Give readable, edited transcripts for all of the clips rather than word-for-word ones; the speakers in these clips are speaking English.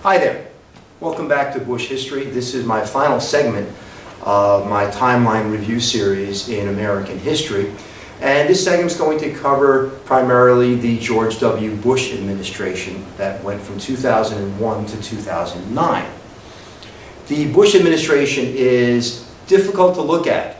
Hi there. Welcome back to Bush History. This is my final segment of my timeline review series in American history. And this segment is going to cover primarily the George W. Bush administration that went from 2001 to 2009. The Bush administration is difficult to look at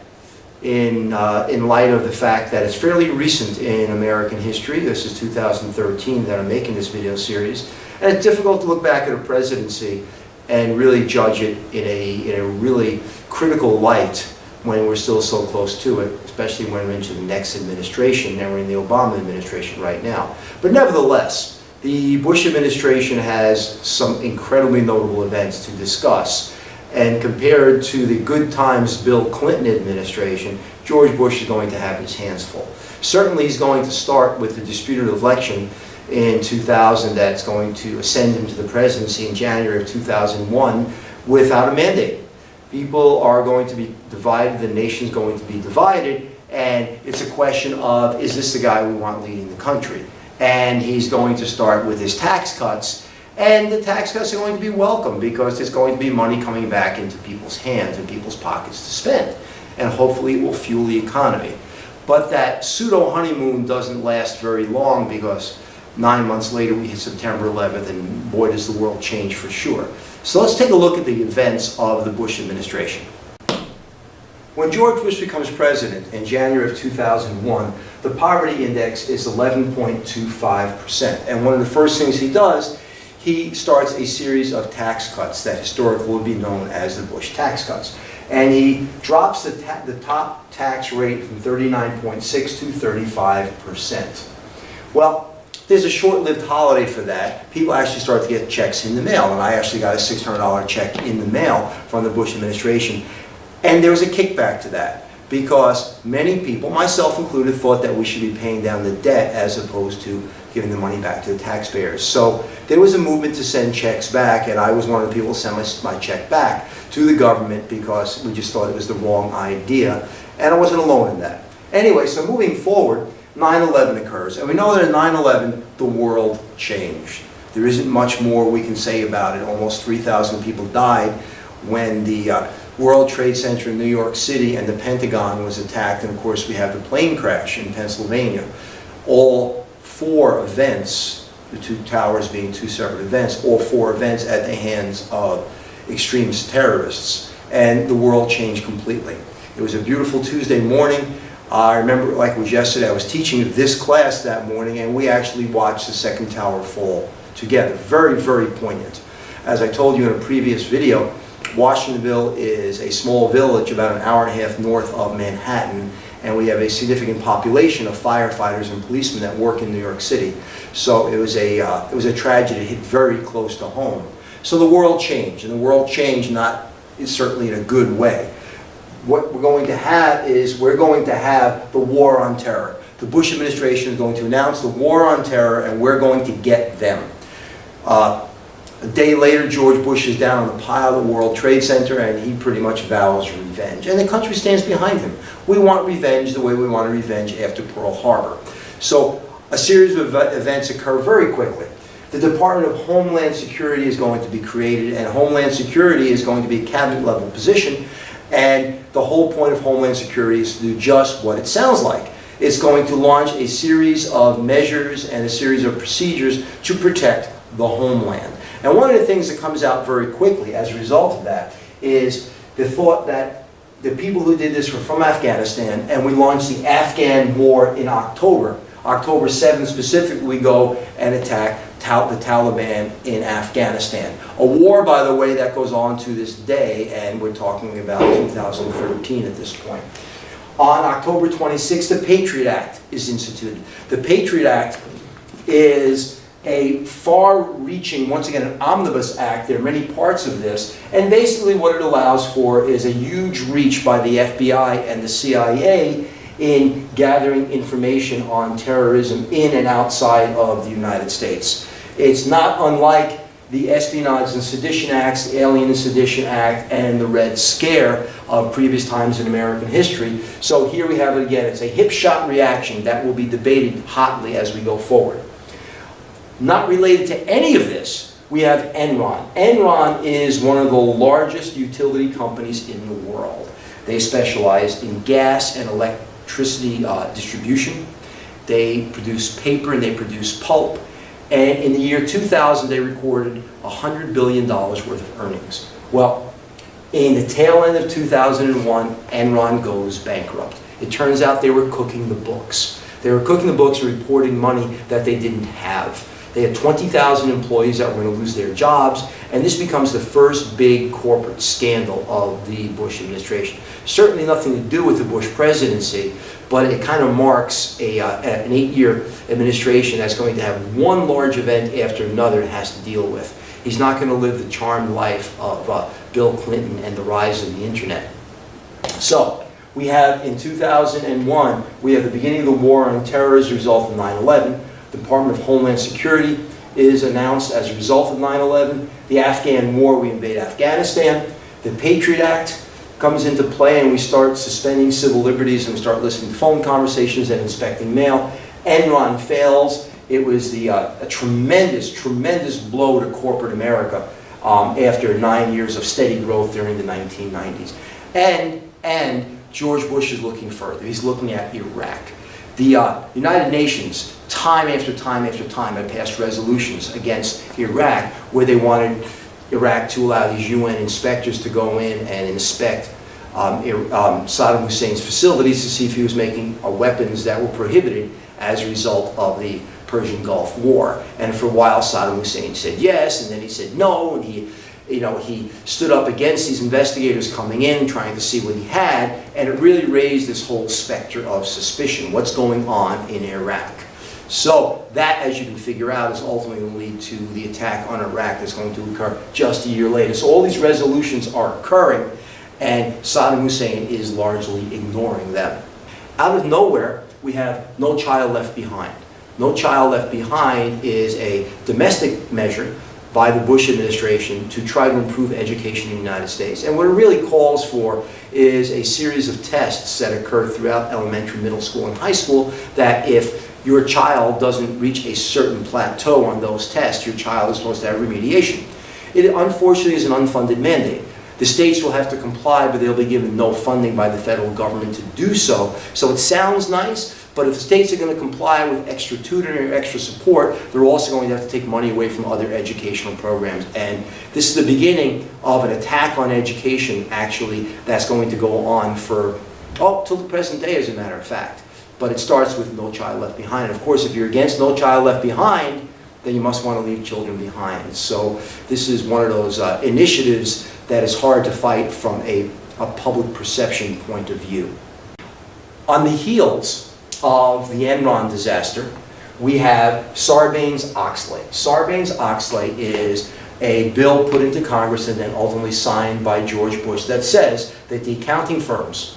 in light of the fact that it's fairly recent in American history. This is 2013 that I'm making this video series. And it's difficult to look back at a presidency and really judge it in a really critical light when we're still so close to it, especially when we're into the next administration, and we're in the Obama administration right now. But nevertheless, the Bush administration has some incredibly notable events to discuss. And compared to the good times Bill Clinton administration, George Bush is going to have his hands full. Certainly he's going to start with the disputed election in 2000 that's going to ascend him to the presidency in January of 2001 without a mandate. People are going to be divided, the nation's going to be divided, and it's a question of, is this the guy we want leading the country? And he's going to start with his tax cuts, and the tax cuts are going to be welcome because there's going to be money coming back into people's hands and people's pockets to spend, and hopefully it will fuel the economy. But that pseudo-honeymoon doesn't last very long because 9 months later we hit September 11th, and boy does the world change for sure. So let's take a look at the events of the Bush administration. When George Bush becomes president in January of 2001, the poverty index is 11.25%. And one of the first things he does, he starts a series of tax cuts that historically will be known as the Bush tax cuts. And he drops the top tax rate from 39.6 to 35%. Well, there's a short-lived holiday for that. People actually start to get checks in the mail, and I actually got a $600 check in the mail from the Bush administration. And there was a kickback to that because many people, myself included, thought that we should be paying down the debt as opposed to giving the money back to the taxpayers. So there was a movement to send checks back, and I was one of the people who sent my check back to the government because we just thought it was the wrong idea, and I wasn't alone in that. Anyway, so moving forward, 9/11 occurs, and we know that at 9/11 the world changed. There isn't much more we can say about it. Almost 3,000 people died when the World Trade Center in New York City and the Pentagon was attacked, and of course we have the plane crash in Pennsylvania. All four events, the two towers being two separate events, all four events at the hands of extremist terrorists, and the world changed completely. It was a beautiful Tuesday morning. I remember, like it was yesterday, I was teaching this class that morning, and we actually watched the second tower fall together. Very, very poignant. As I told you in a previous video, Washingtonville is a small village about an hour and a half north of Manhattan, and we have a significant population of firefighters and policemen that work in New York City. So it was a tragedy. It hit very close to home. So the world changed, and the world changed certainly in a good way. What we're going to have is we're going to have the war on terror. The Bush administration is going to announce the war on terror, and we're going to get them. A day later, George Bush is down on the pile of the World Trade Center, and he pretty much vows revenge. And the country stands behind him. We want revenge the way we want revenge after Pearl Harbor. So a series of events occur very quickly. The Department of Homeland Security is going to be created, and Homeland Security is going to be a cabinet-level position. And the whole point of Homeland Security is to do just what it sounds like. It's going to launch a series of measures and a series of procedures to protect the homeland. And one of the things that comes out very quickly as a result of that is the thought that the people who did this were from Afghanistan, and we launched the Afghan war in October. October 7th specifically, we go and attack the Taliban in Afghanistan. A war, by the way, that goes on to this day, and we're talking about 2013 at this point. On October 26th, the Patriot Act is instituted. The Patriot Act is a far-reaching, once again, an omnibus act. There are many parts of this, and basically what it allows for is a huge reach by the FBI and the CIA in gathering information on terrorism in and outside of the United States. It's not unlike the Espionage and Sedition Acts, the Alien and Sedition Act, and the Red Scare of previous times in American history. So here we have it again. It's a hip-shot reaction that will be debated hotly as we go forward. Not related to any of this we have Enron. Enron is one of the largest utility companies in the world. They specialize in gas and electricity distribution. They produce paper and they produce pulp. And in the year 2000, they recorded $100 billion worth of earnings. Well, in the tail end of 2001, Enron goes bankrupt. It turns out they were cooking the books. They were cooking the books and reporting money that they didn't have. They had 20,000 employees that were going to lose their jobs, and this becomes the first big corporate scandal of the Bush administration. Certainly nothing to do with the Bush presidency, but it kind of marks an 8-year administration that's going to have one large event after another it has to deal with. He's not going to live the charmed life of Bill Clinton and the rise of the internet. So, we have in 2001, we have the beginning of the war on terror as a result of 9/11. The Department of Homeland Security is announced as a result of 9/11. The Afghan war, we invade Afghanistan. The Patriot Act comes into play and we start suspending civil liberties and we start listening to phone conversations and inspecting mail. Enron fails. It was a tremendous, tremendous blow to corporate America after 9 years of steady growth during the 1990s. And George Bush is looking further. He's looking at Iraq. The United Nations, time after time after time, had passed resolutions against Iraq where they wanted Iraq to allow these UN inspectors to go in and inspect Saddam Hussein's facilities to see if he was making weapons that were prohibited as a result of the Persian Gulf War. And for a while Saddam Hussein said yes, and then he said no, and he stood up against these investigators coming in, trying to see what he had, and it really raised this whole specter of suspicion. What's going on in Iraq? So that, as you can figure out, is ultimately going to lead to the attack on Iraq that's going to occur just a year later. So all these resolutions are occurring, and Saddam Hussein is largely ignoring them. Out of nowhere, we have No Child Left Behind. No Child Left Behind is a domestic measure by the Bush administration to try to improve education in the United States. And what it really calls for is a series of tests that occur throughout elementary, middle school, and high school that if your child doesn't reach a certain plateau on those tests, your child is supposed to have remediation. It unfortunately is an unfunded mandate. The states will have to comply, but they'll be given no funding by the federal government to do so. So it sounds nice, but if the states are going to comply with extra tutoring or extra support, they're also going to have to take money away from other educational programs. And this is the beginning of an attack on education, actually, that's going to go on for, till the present day, as a matter of fact. But it starts with No Child Left Behind. And of course, if you're against No Child Left Behind, then you must want to leave children behind. So this is one of those initiatives that is hard to fight from a public perception point of view. On the heels of the Enron disaster, we have Sarbanes-Oxley. Sarbanes-Oxley is a bill put into Congress and then ultimately signed by George Bush that says that the accounting firms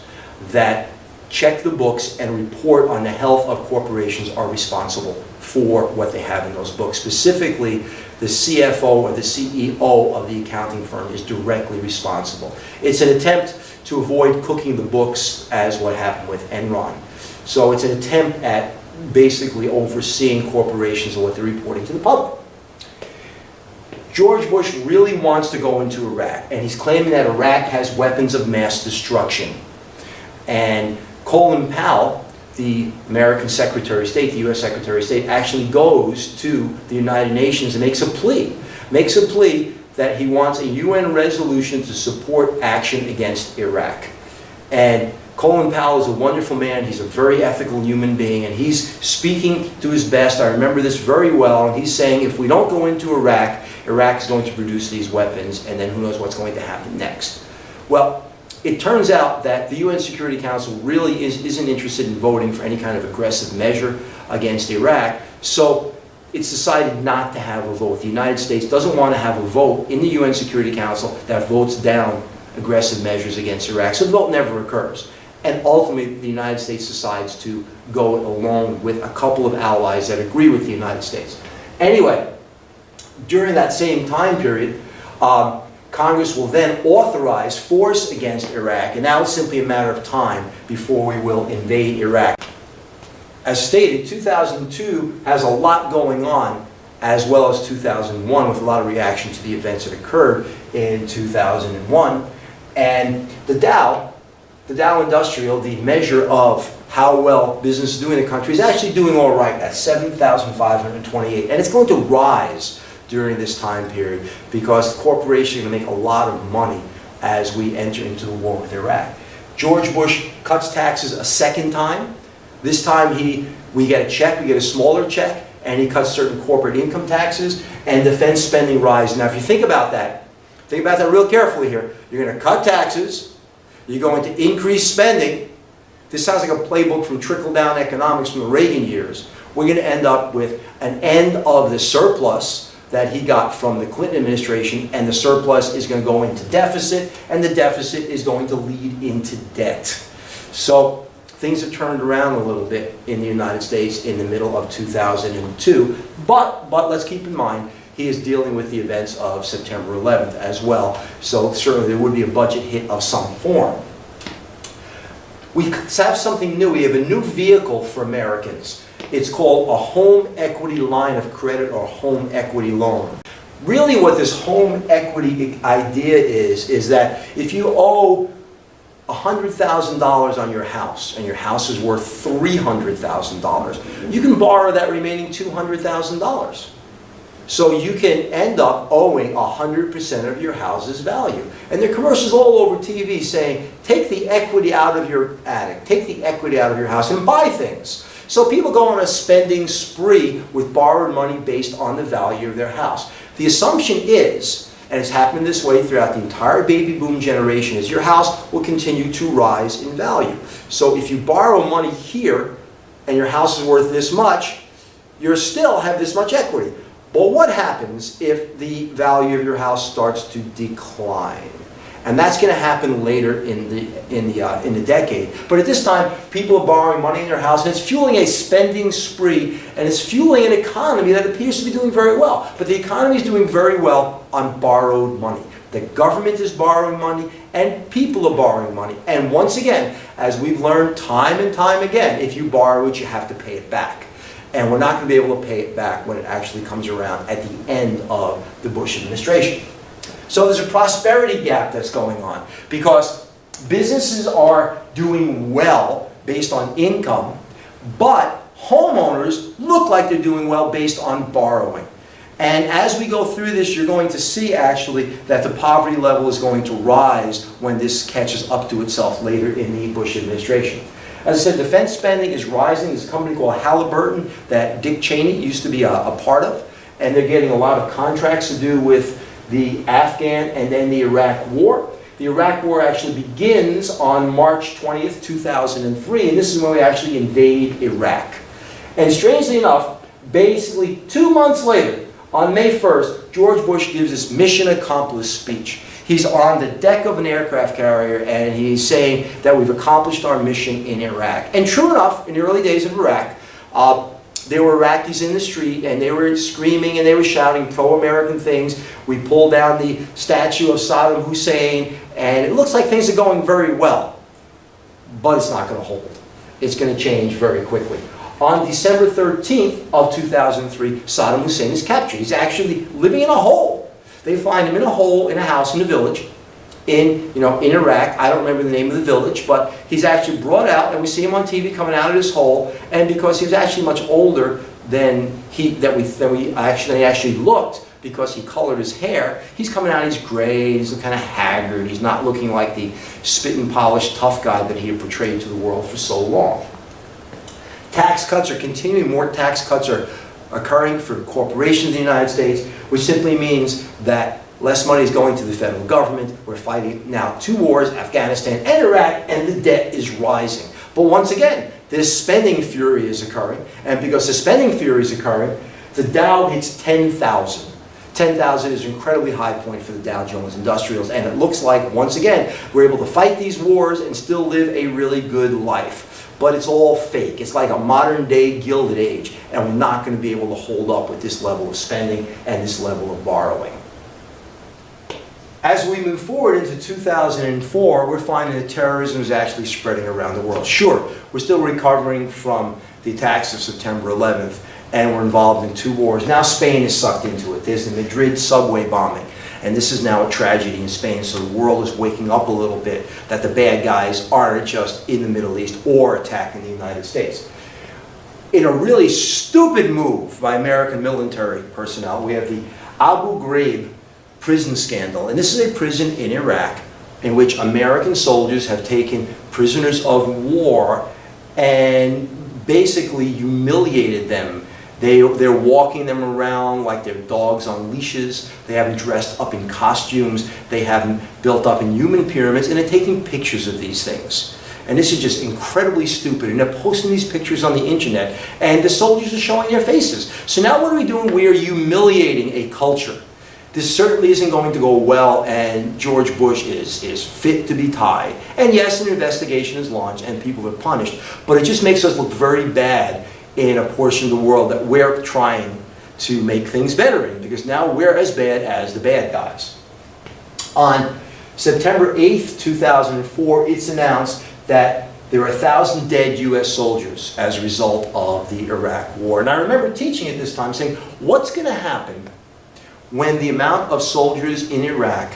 that check the books and report on the health of corporations are responsible for what they have in those books. Specifically, the CFO or the CEO of the accounting firm is directly responsible. It's an attempt to avoid cooking the books as what happened with Enron. So it's an attempt at basically overseeing corporations and what they're reporting to the public. George Bush really wants to go into Iraq, and he's claiming that Iraq has weapons of mass destruction. And Colin Powell, the American Secretary of State, the U.S. Secretary of State, actually goes to the United Nations and makes a plea that he wants a UN resolution to support action against Iraq. And Colin Powell is a wonderful man. He's a very ethical human being, and he's speaking to his best. I remember this very well, and he's saying if we don't go into Iraq, Iraq is going to produce these weapons, and then who knows what's going to happen next. Well, it turns out that the UN Security Council really isn't interested in voting for any kind of aggressive measure against Iraq, so it's decided not to have a vote. The United States doesn't want to have a vote in the UN Security Council that votes down aggressive measures against Iraq, so the vote never occurs. And ultimately, the United States decides to go along with a couple of allies that agree with the United States. Anyway, during that same time period, Congress will then authorize force against Iraq, and now it's simply a matter of time before we will invade Iraq. As stated, 2002 has a lot going on as well as 2001, with a lot of reaction to the events that occurred in 2001. And the Dow Industrial, the measure of how well business is doing in the country, is actually doing all right at 7,528. And it's going to rise during this time period because corporations are going to make a lot of money as we enter into the war with Iraq. George Bush cuts taxes a second time. This time we get a check, we get a smaller check, and he cuts certain corporate income taxes, and defense spending rises. Now if you think about that real carefully here. You're going to cut taxes, you're going to increase spending. This sounds like a playbook from trickle-down economics from the Reagan years. We're going to end up with an end of the surplus that he got from the Clinton administration, and the surplus is going to go into deficit, and the deficit is going to lead into debt. So things have turned around a little bit in the United States in the middle of 2002, but let's keep in mind, he is dealing with the events of September 11th as well, so certainly there would be a budget hit of some form. We have something new. We have a new vehicle for Americans. It's called a home equity line of credit or home equity loan. Really what this home equity idea is that if you owe $100,000 on your house and your house is worth $300,000, you can borrow that remaining $200,000. So you can end up owing 100% of your house's value. And there are commercials all over TV saying, take the equity out of your attic, take the equity out of your house and buy things. So people go on a spending spree with borrowed money based on the value of their house. The assumption is, and it's happened this way throughout the entire baby boom generation, is your house will continue to rise in value. So if you borrow money here and your house is worth this much, you still have this much equity. Well, what happens if the value of your house starts to decline? And that's going to happen later in the decade. But at this time, people are borrowing money in their house, and it's fueling a spending spree, and it's fueling an economy that appears to be doing very well. But the economy is doing very well on borrowed money. The government is borrowing money, and people are borrowing money. And once again, as we've learned time and time again, if you borrow it, you have to pay it back. And we're not going to be able to pay it back when it actually comes around at the end of the Bush administration. So there's a prosperity gap that's going on because businesses are doing well based on income, but homeowners look like they're doing well based on borrowing. And as we go through this, you're going to see actually that the poverty level is going to rise when this catches up to itself later in the Bush administration. As I said, defense spending is rising. There's a company called Halliburton that Dick Cheney used to be a part of, and they're getting a lot of contracts to do with the Afghan and then the Iraq War. The Iraq War actually begins on March 20th, 2003, and this is when we actually invade Iraq. And strangely enough, basically 2 months later, on May 1st, George Bush gives this mission accomplished speech. He's on the deck of an aircraft carrier and he's saying that we've accomplished our mission in Iraq. And true enough, in the early days of Iraq, there were Iraqis in the street and they were screaming and they were shouting pro-American things. We pulled down the statue of Saddam Huessin and it looks like things are going very well. But it's not going to hold. It's going to change very quickly. On December 13th of 2003, Saddam Hussein is captured. He's actually living in a hole. They find him in a hole in a house in a village in Iraq. I don't remember the name of the village, but he's actually brought out, and we see him on TV coming out of this hole. And because he was actually much older than he actually looked, because he colored his hair, he's coming out. He's gray. He's kind of haggard. He's not looking like the spit and polish tough guy that he had portrayed to the world for so long. Tax cuts are continuing. More tax cuts are occurring for corporations in the United States, which simply means that less money is going to the federal government. We're fighting now 2 wars, Afghanistan and Iraq, and the debt is rising. But once again, this spending fury is occurring, and because the spending fury is occurring, the Dow hits 10,000. 10,000 is an incredibly high point for the Dow Jones Industrials, and it looks like, once again, we're able to fight these wars and still live a really good life. But it's all fake. It's like a modern-day Gilded Age, and we're not going to be able to hold up with this level of spending and this level of borrowing. As we move forward into 2004, we're finding that terrorism is actually spreading around the world. Sure, we're still recovering from the attacks of September 11th, and were involved in 2 wars. Now Spain is sucked into it. There's the Madrid subway bombing, and this is now a tragedy in Spain, so the world is waking up a little bit that the bad guys aren't just in the Middle East or attacking the United States. In a really stupid move by American military personnel, we have the Abu Ghraib prison scandal, and this is a prison in Iraq in which American soldiers have taken prisoners of war and basically humiliated them. They're walking them around like they're dogs on leashes. They have them dressed up in costumes. They have them built up in human pyramids, and they're taking pictures of these things. And this is just incredibly stupid. And they're posting these pictures on the internet, and the soldiers are showing their faces. So now what are we doing? We are humiliating a culture. This certainly isn't going to go well, and George Bush is fit to be tied. And yes, an investigation is launched and people are punished, but it just makes us look very bad in a portion of the world that we're trying to make things better in, because now we're as bad as the bad guys. On September 8th, 2004, it's announced that there are 1,000 dead U.S. soldiers as a result of the Iraq War. And I remember teaching at this time saying, what's going to happen when the amount of soldiers in Iraq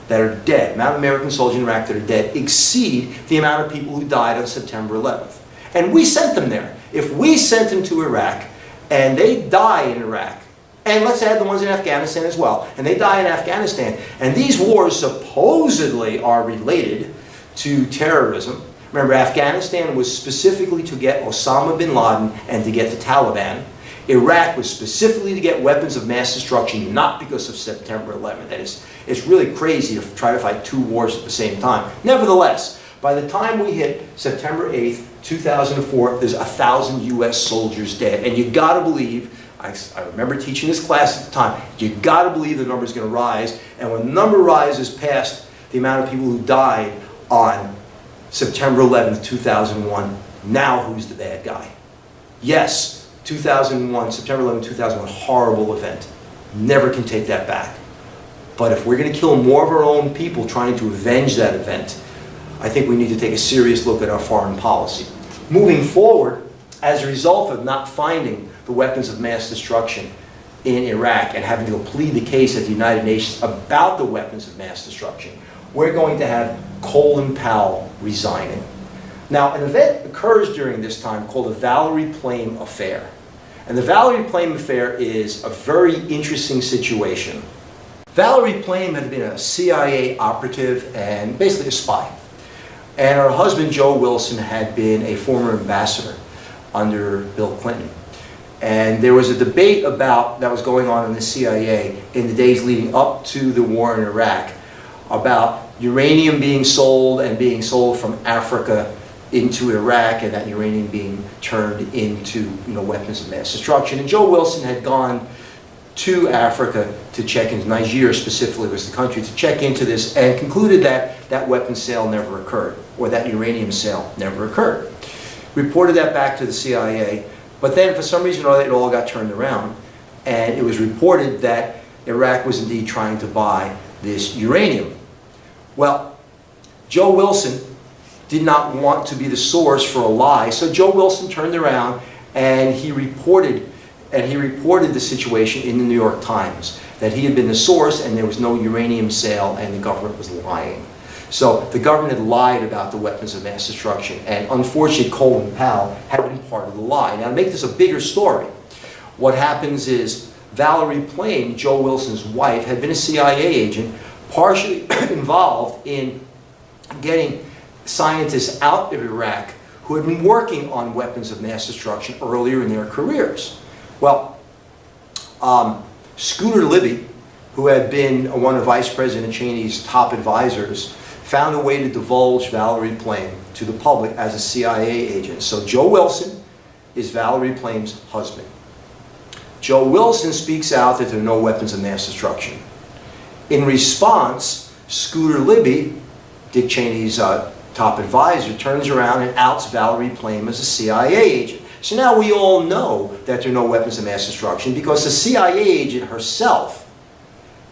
that are dead, amount of American soldiers in Iraq that are dead, exceed the amount of people who died on September 11th? And we sent them there. If we sent them to Iraq and they die in Iraq, and let's add the ones in Afghanistan as well, and they die in Afghanistan, and these wars supposedly are related to terrorism. Remember, Afghanistan was specifically to get Osama bin Laden and to get the Taliban. Iraq was specifically to get weapons of mass destruction, not because of September 11th. That is, it's really crazy to try to fight 2 wars at the same time. Nevertheless, by the time we hit September 8th, 2004, there's 1,000 U.S. soldiers dead. And you gotta believe, I remember teaching this class at the time, you gotta believe the number's gonna rise. And when the number rises past the amount of people who died on September 11th, 2001, now who's the bad guy? Yes, 2001, September 11th, 2001, horrible event. Never can take that back. But if we're going to kill more of our own people trying to avenge that event, I think we need to take a serious look at our foreign policy. Moving forward, as a result of not finding the weapons of mass destruction in Iraq and having to plead the case at the United Nations about the weapons of mass destruction, we're going to have Colin Powell resigning. Now, an event occurs during this time called the Valerie Plame affair. And the Valerie Plame affair is a very interesting situation. Valerie Plame had been a CIA operative and basically a spy. And her husband, Joe Wilson, had been a former ambassador under Bill Clinton. And there was a debate that was going on in the CIA in the days leading up to the war in Iraq about uranium being sold and being sold from Africa into Iraq, and that uranium being turned into weapons of mass destruction. And Joe Wilson had gone to Africa to check into, Nigeria specifically was the country, to check into this, and concluded that that weapons sale never occurred, or that uranium sale never occurred. Reported that back to the CIA, but then for some reason or other it all got turned around, and it was reported that Iraq was indeed trying to buy this uranium. Well, Joe Wilson did not want to be the source for a lie, so Joe Wilson turned around and he reported the situation in the New York Times, that he had been the source and there was no uranium sale and the government was lying. So the government had lied about the weapons of mass destruction, and unfortunately Colin Powell had been part of the lie. Now, to make this a bigger story, what happens is Valerie Plame, Joe Wilson's wife, had been a CIA agent, partially involved in getting scientists out of Iraq who had been working on weapons of mass destruction earlier in their careers. Well, Scooter Libby, who had been one of Vice President Cheney's top advisors, found a way to divulge Valerie Plame to the public as a CIA agent. So Joe Wilson is Valerie Plame's husband. Joe Wilson speaks out that there are no weapons of mass destruction. In response, Scooter Libby, Dick Cheney's top advisor, turns around and outs Valerie Plame as a CIA agent. So now we all know that there are no weapons of mass destruction because the CIA agent herself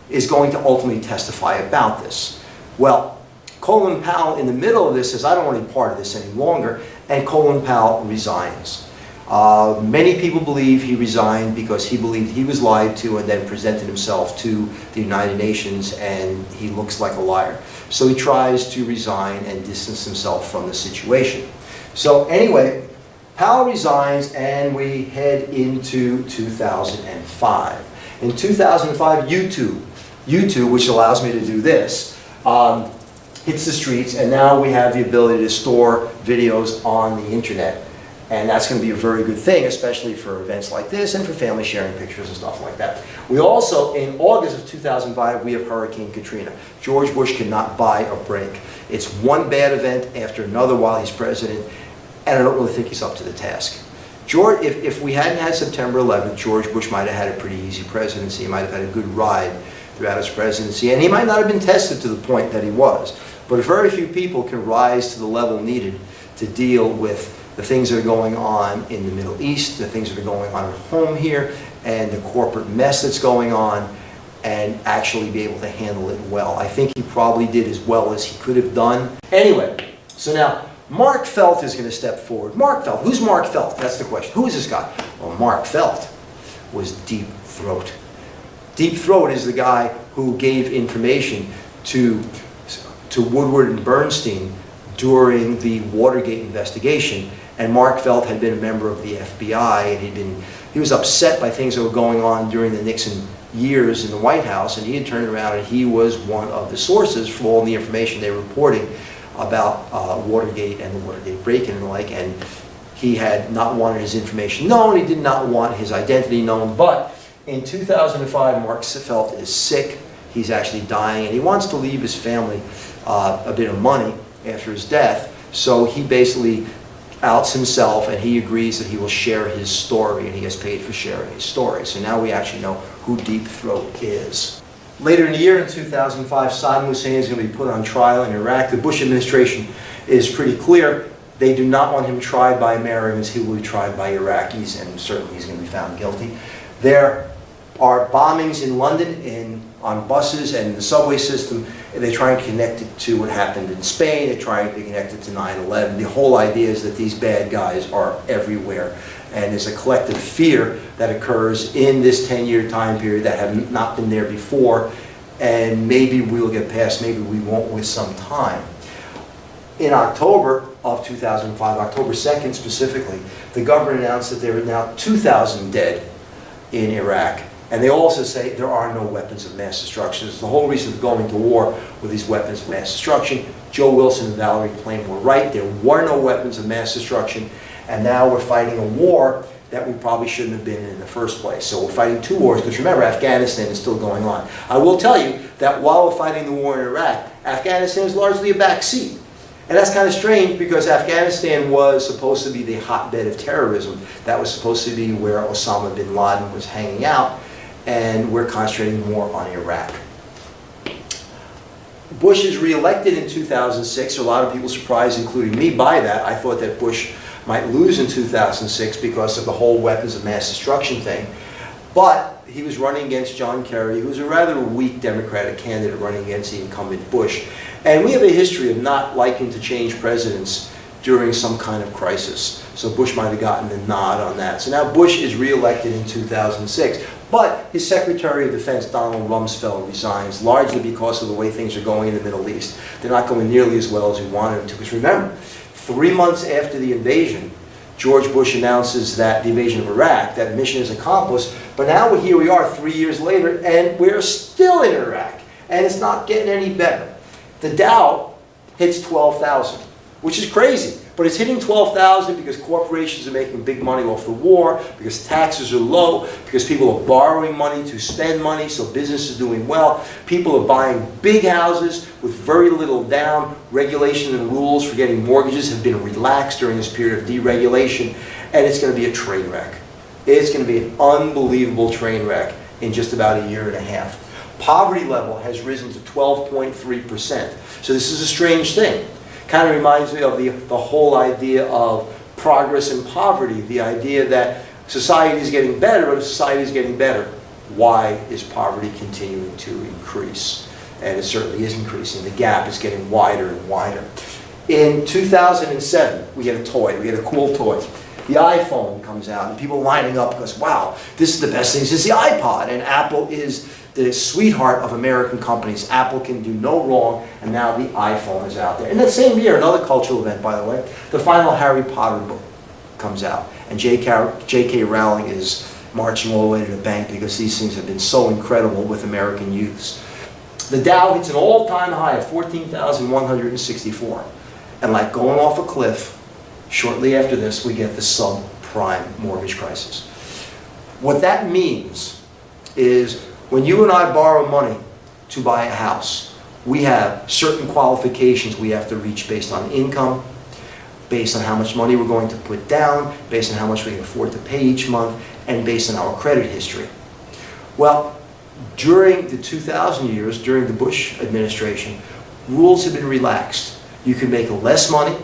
is going to ultimately testify about this. Well, Colin Powell in the middle of this says, I don't want to be part of this any longer, and Colin Powell resigns. Many people believe he resigned because he believed he was lied to and then presented himself to the United Nations, and he looks like a liar. So he tries to resign and distance himself from the situation. So anyway, Powell resigns and we head into 2005. In 2005, YouTube, which allows me to do this, hits the streets, and now we have the ability to store videos on the internet. And that's going to be a very good thing, especially for events like this and for family sharing pictures and stuff like that. We also, in August of 2005, we have Hurricane Katrina. George Bush cannot buy a break. It's one bad event after another while he's president, and I don't really think he's up to the task. George, if we hadn't had September 11th, George Bush might have had a pretty easy presidency. He might have had a good ride throughout his presidency, and he might not have been tested to the point that he was. But very few people can rise to the level needed to deal with the things that are going on in the Middle East, the things that are going on at home here, and the corporate mess that's going on, and actually be able to handle it well. I think he probably did as well as he could have done. Anyway, so now Mark Felt is going to step forward. Mark Felt. Who's Mark Felt? That's the question. Who is this guy? Well, Mark Felt was Deep Throat. Deep Throat is the guy who gave information to Woodward and Bernstein during the Watergate investigation. And Mark Felt had been a member of the FBI, and he was upset by things that were going on during the Nixon years in the White House, and he had turned around and he was one of the sources for all the information they were reporting about Watergate and the Watergate break-in and the like, and he had not wanted his information known, he did not want his identity known, but in 2005, Mark Felt is sick, he's actually dying, and he wants to leave his family a bit of money after his death, so he basically outs himself and he agrees that he will share his story, and he gets paid for sharing his story. So now we actually know who Deep Throat is. Later in the year, in 2005, Saddam Huessin is going to be put on trial in Iraq. The Bush administration is pretty clear. They do not want him tried by Americans. He will be tried by Iraqis, and certainly he's going to be found guilty. There are bombings in London on buses and in the subway system. They try and connect it to what happened in Spain. They try and connect it to 9/11. The whole idea is that these bad guys are everywhere, and there's a collective fear that occurs in this 10-year time period that have not been there before, and maybe we'll get past, maybe we won't with some time. In October of 2005, October 2nd specifically, the government announced that there are now 2,000 dead in Iraq. And they also say there are no weapons of mass destruction. It's the whole reason of going to war with these weapons of mass destruction. Joe Wilson and Valerie Plame were right. There were no weapons of mass destruction. And now we're fighting a war that we probably shouldn't have been in the first place. So we're fighting two wars, because remember, Afghanistan is still going on. I will tell you that while we're fighting the war in Iraq, Afghanistan is largely a backseat. And that's kind of strange, because Afghanistan was supposed to be the hotbed of terrorism. That was supposed to be where Osama bin Laden was hanging out. And we're concentrating more on Iraq. Bush is reelected in 2006. A lot of people surprised, including me, by that. I thought that Bush might lose in 2006 because of the whole weapons of mass destruction thing. But he was running against John Kerry, who was a rather weak Democratic candidate running against the incumbent Bush. And we have a history of not liking to change presidents during some kind of crisis. So Bush might have gotten the nod on that. So now Bush is reelected in 2006. But his Secretary of Defense, Donald Rumsfeld, resigns, largely because of the way things are going in the Middle East. They're not going nearly as well as we wanted them to. Because remember, 3 months after the invasion, George Bush announces that the invasion of Iraq, that mission is accomplished. But now here we are 3 years later, and we're still in Iraq. And it's not getting any better. The Dow hits 12,000, which is crazy. But it's hitting 12,000 because corporations are making big money off the war, because taxes are low, because people are borrowing money to spend money, so business is doing well. People are buying big houses with very little down. Regulations and rules for getting mortgages have been relaxed during this period of deregulation, and it's going to be a train wreck. It's going to be an unbelievable train wreck in just about a year and a half. Poverty level has risen to 12.3%. So this is a strange thing. Kind of reminds me of the whole idea of progress and poverty, the idea that society is getting better, but if society is getting better, why is poverty continuing to increase? And it certainly is increasing. The gap is getting wider and wider. In 2007, we had a toy. We had a cool toy. the iPhone comes out, and people lining up because, wow, this is the best thing since the iPod, and Apple is the sweetheart of American companies. Apple can do no wrong, and now the iPhone is out there. In that same year, another cultural event, by the way, the final Harry Potter book comes out, and J.K. Rowling is marching all the way to the bank because these things have been so incredible with American youths. The Dow hits an all-time high of 14,164, and like going off a cliff, shortly after this, we get the subprime mortgage crisis. What that means is when you and I borrow money to buy a house, we have certain qualifications we have to reach based on income, based on how much money we're going to put down, based on how much we can afford to pay each month, and based on our credit history. Well, during the 2000 years, during the Bush administration, rules have been relaxed. You could make less money,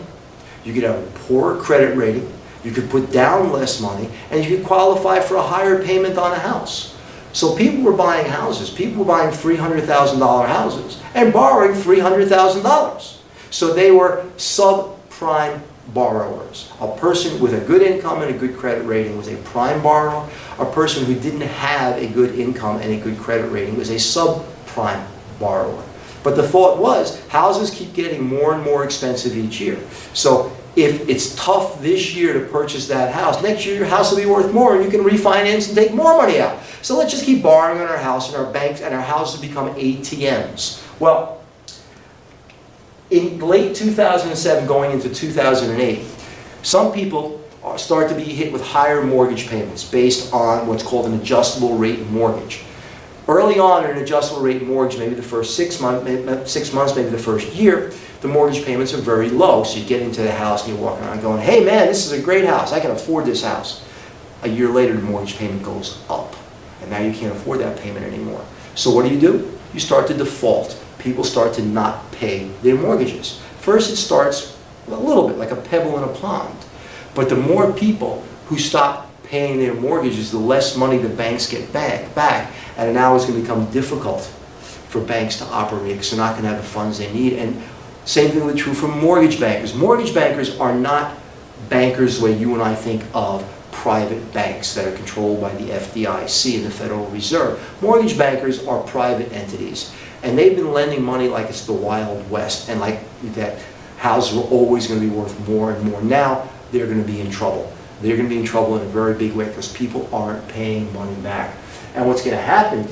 you could have a poorer credit rating, you could put down less money, and you could qualify for a higher payment on a house. So people were buying houses. People were buying $300,000 houses and borrowing $300,000. So they were subprime borrowers. A person with a good income and a good credit rating was a prime borrower. A person who didn't have a good income and a good credit rating was a subprime borrower. But the thought was, houses keep getting more and more expensive each year. So if it's tough this year to purchase that house, next year your house will be worth more and you can refinance and take more money out. So let's just keep borrowing on our house, and our banks and our houses become ATMs. Well, in late 2007 going into 2008, some people start to be hit with higher mortgage payments based on what's called an adjustable rate mortgage. Early on in an adjustable rate mortgage, maybe the first 6 months, maybe the first year, the mortgage payments are very low. So you get into the house and you're walking around going, hey man, this is a great house. I can afford this house. A year later, the mortgage payment goes up. And now you can't afford that payment anymore. So what do? You start to default. People start to not pay their mortgages. First it starts a little bit like a pebble in a pond. But the more people who stop paying their mortgages, the less money the banks get back. And now it's going to become difficult for banks to operate because they're not going to have the funds they need. And same thing will be true for mortgage bankers. Mortgage bankers are not bankers the way you and I think of private banks that are controlled by the FDIC and the Federal Reserve. Mortgage bankers are private entities. And they've been lending money like it's the Wild West, and like that houses were always going to be worth more and more. Now they're going to be in trouble. They're going to be in trouble in a very big way because people aren't paying money back. And what's going to happen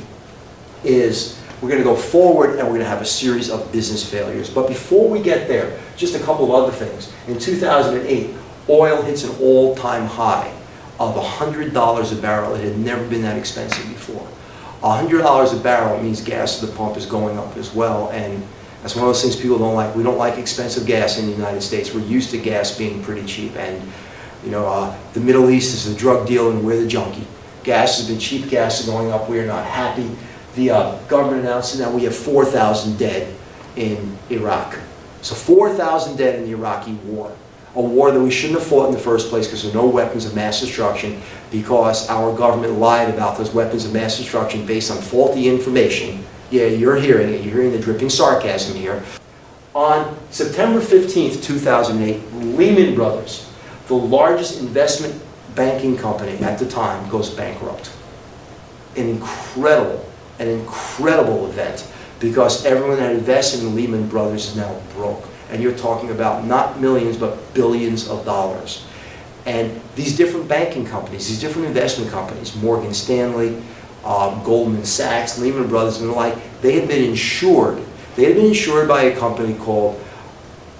is we're going to go forward and we're going to have a series of business failures. But before we get there, just a couple of other things. In 2008, oil hits an all-time high of $100 a barrel. It had never been that expensive before. $100 a barrel means gas at the pump is going up as well, and that's one of those things people don't like. We don't like expensive gas in the United States. We're used to gas being pretty cheap, and the Middle East is the drug dealer and we're the junkie. Gas has been cheap, gas is going up, we're not happy. The government announced that we have 4,000 dead in Iraq. So 4,000 dead in the Iraqi war. A war that we shouldn't have fought in the first place because there are no weapons of mass destruction, because our government lied about those weapons of mass destruction based on faulty information. Yeah, you're hearing it. You're hearing the dripping sarcasm here. On September 15th, 2008, Lehman Brothers, the largest investment banking company at the time, goes bankrupt. An incredible event, because everyone that invested in Lehman Brothers is now broke. And you're talking about not millions, but billions of dollars. And these different banking companies, these different investment companies, Morgan Stanley, Goldman Sachs, Lehman Brothers, and the like, they had been insured. They had been insured by a company called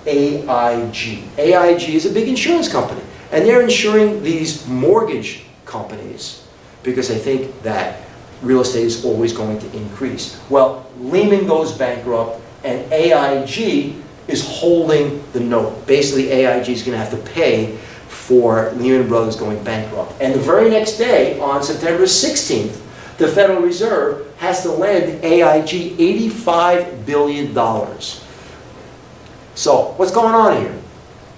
AIG. AIG is a big insurance company. And they're insuring these mortgage companies because they think that real estate is always going to increase. Well, Lehman goes bankrupt, and AIG is holding the note. Basically, AIG is going to have to pay for Lehman Brothers going bankrupt. And the very next day, on September 16th, the Federal Reserve has to lend AIG $85 billion. So, what's going on here?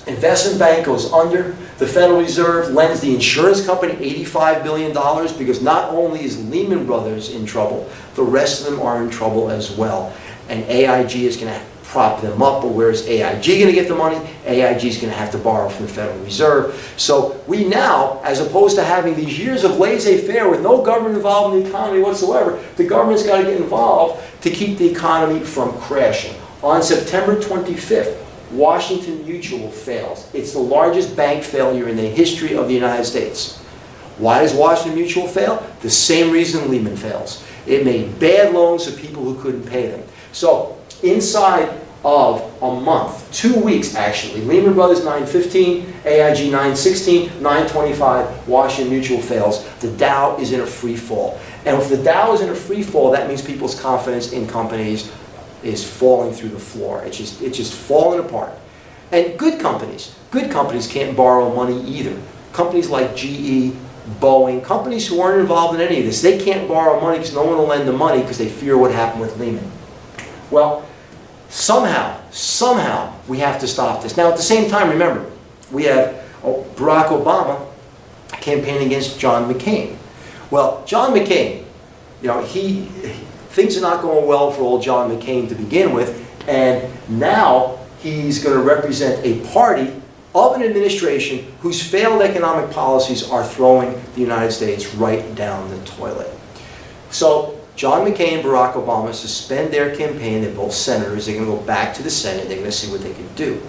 Investment bank goes under. The Federal Reserve lends the insurance company $85 billion because not only is Lehman Brothers in trouble, the rest of them are in trouble as well. And AIG is going to prop them up. But where's AIG going to get the money? AIG is going to have to borrow from the Federal Reserve. So we now, as opposed to having these years of laissez-faire with no government involved in the economy whatsoever, the government's got to get involved to keep the economy from crashing. On September 25th, Washington Mutual fails. It's the largest bank failure in the history of the United States. Why does Washington Mutual fail? The same reason Lehman fails. It made bad loans to people who couldn't pay them. So inside of a month, 2 weeks actually, Lehman Brothers 915, AIG 916, 925, Washington Mutual fails. The Dow is in a free fall. And if the Dow is in a free fall, that means people's confidence in companies is falling through the floor. It's just falling apart. And good companies can't borrow money either. Companies like GE, Boeing, companies who aren't involved in any of this, they can't borrow money because no one will lend them money because they fear what happened with Lehman. Well, somehow we have to stop this. Now at the same time, remember, we have Barack Obama campaigning against John McCain. Well, John McCain, you know, things are not going well for old John McCain to begin with, and now he's going to represent a party of an administration whose failed economic policies are throwing the United States right down the toilet. So John McCain and Barack Obama suspend their campaign. They're both senators. They're going to go back to the Senate. They're going to see what they can do.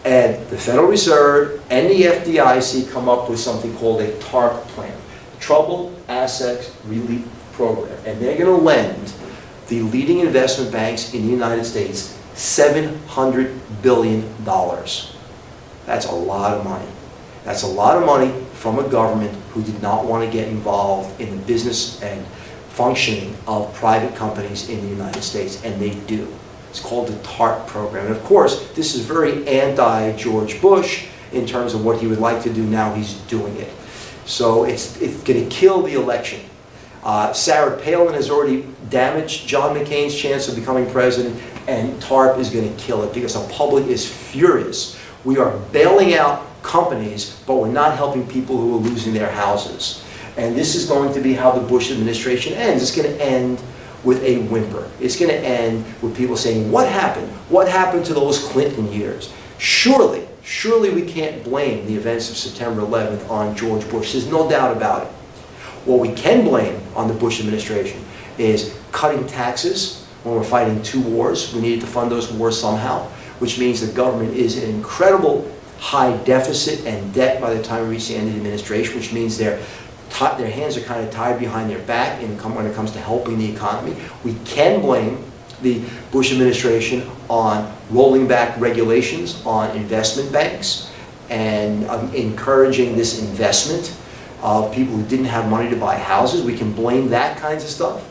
And the Federal Reserve and the FDIC come up with something called a TARP plan, Troubled Assets Relief Program. And they're going to lend the leading investment banks in the United States $700 billion. That's a lot of money. That's a lot of money from a government who did not want to get involved in the business and functioning of private companies in the United States, and they do. It's called the TARP program. And of course, this is very anti-George Bush in terms of what he would like to do. Now he's doing it. So it's going to kill the election. Sarah Palin has already damaged John McCain's chance of becoming president, and TARP is going to kill it because the public is furious. We are bailing out companies, but we're not helping people who are losing their houses. And this is going to be how the Bush administration ends. It's going to end with a whimper. It's going to end with people saying, what happened? What happened to those Clinton years? Surely we can't blame the events of September 11th on George Bush. There's no doubt about it. What we can blame on the Bush administration is cutting taxes when we're fighting two wars. We needed to fund those wars somehow, which means the government is in incredible high deficit and debt by the time we reach the end of the administration, which means their hands are kind of tied behind their back when it comes to helping the economy. We can blame the Bush administration on rolling back regulations on investment banks and encouraging this investment of people who didn't have money to buy houses. We can blame that kinds of stuff.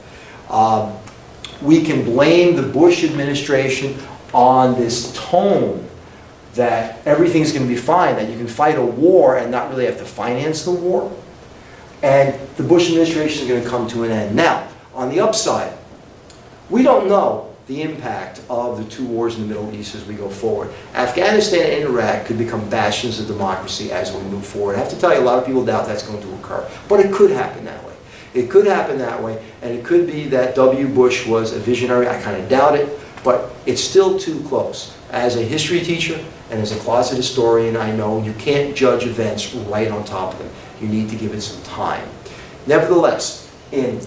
We can blame the Bush administration on this tone that everything's going to be fine, that you can fight a war and not really have to finance the war. And the Bush administration is going to come to an end. Now, on the upside, we don't know the impact of the two wars in the Middle East as we go forward. Afghanistan and Iraq could become bastions of democracy as we move forward. I have to tell you, a lot of people doubt that's going to occur. But it could happen that way. It could happen that way, and it could be that W. Bush was a visionary. I kind of doubt it, but it's still too close. As a history teacher and as a closet historian, I know you can't judge events right on top of them. You need to give it some time. Nevertheless, in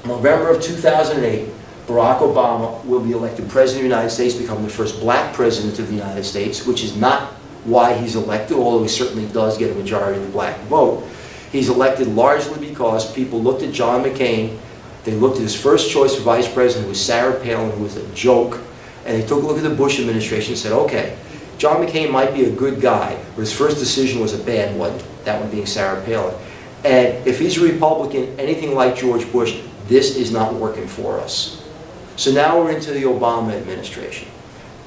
November of 2008, Barack Obama will be elected President of the United States, become the first black president of the United States, which is not why he's elected, although he certainly does get a majority of the black vote. He's elected largely because people looked at John McCain, they looked at his first choice for vice president, who was Sarah Palin, who was a joke, and they took a look at the Bush administration and said, okay, John McCain might be a good guy, but his first decision was a bad one, that one being Sarah Palin. And if he's a Republican, anything like George Bush, this is not working for us. So now we're into the Obama administration.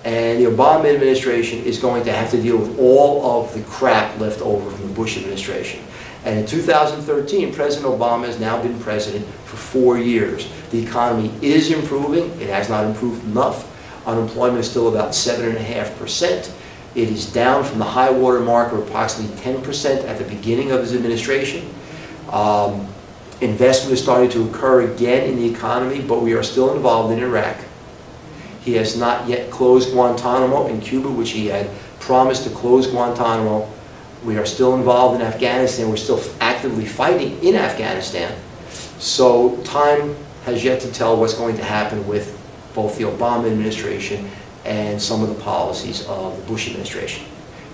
And the Obama administration is going to have to deal with all of the crap left over from the Bush administration. And in 2013, President Obama has now been president for 4 years. The economy is improving. It has not improved enough. Unemployment is still about 7.5%. It is down from the high water mark of approximately 10% at the beginning of his administration. Investment is starting to occur again in the economy, but we are still involved in Iraq. He has not yet closed Guantanamo in Cuba, which he had promised to close Guantanamo. We are still involved in Afghanistan. We're still actively fighting in Afghanistan. So time has yet to tell what's going to happen with both the Obama administration and some of the policies of the Bush administration.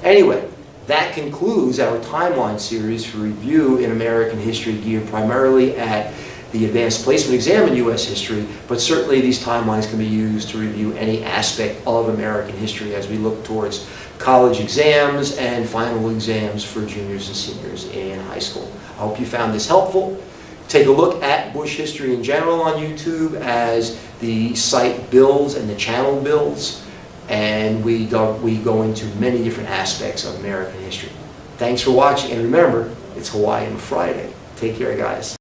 Anyway, that concludes our timeline series for review in American history, geared primarily at the advanced placement exam in U.S. history, but certainly these timelines can be used to review any aspect of American history as we look towards college exams and final exams for juniors and seniors in high school. I hope you found this helpful. Take a look at Bush history in general on YouTube as the site builds and the channel builds, and we go into many different aspects of American history. Thanks for watching, and remember, it's Hawaiian Friday. Take care, guys.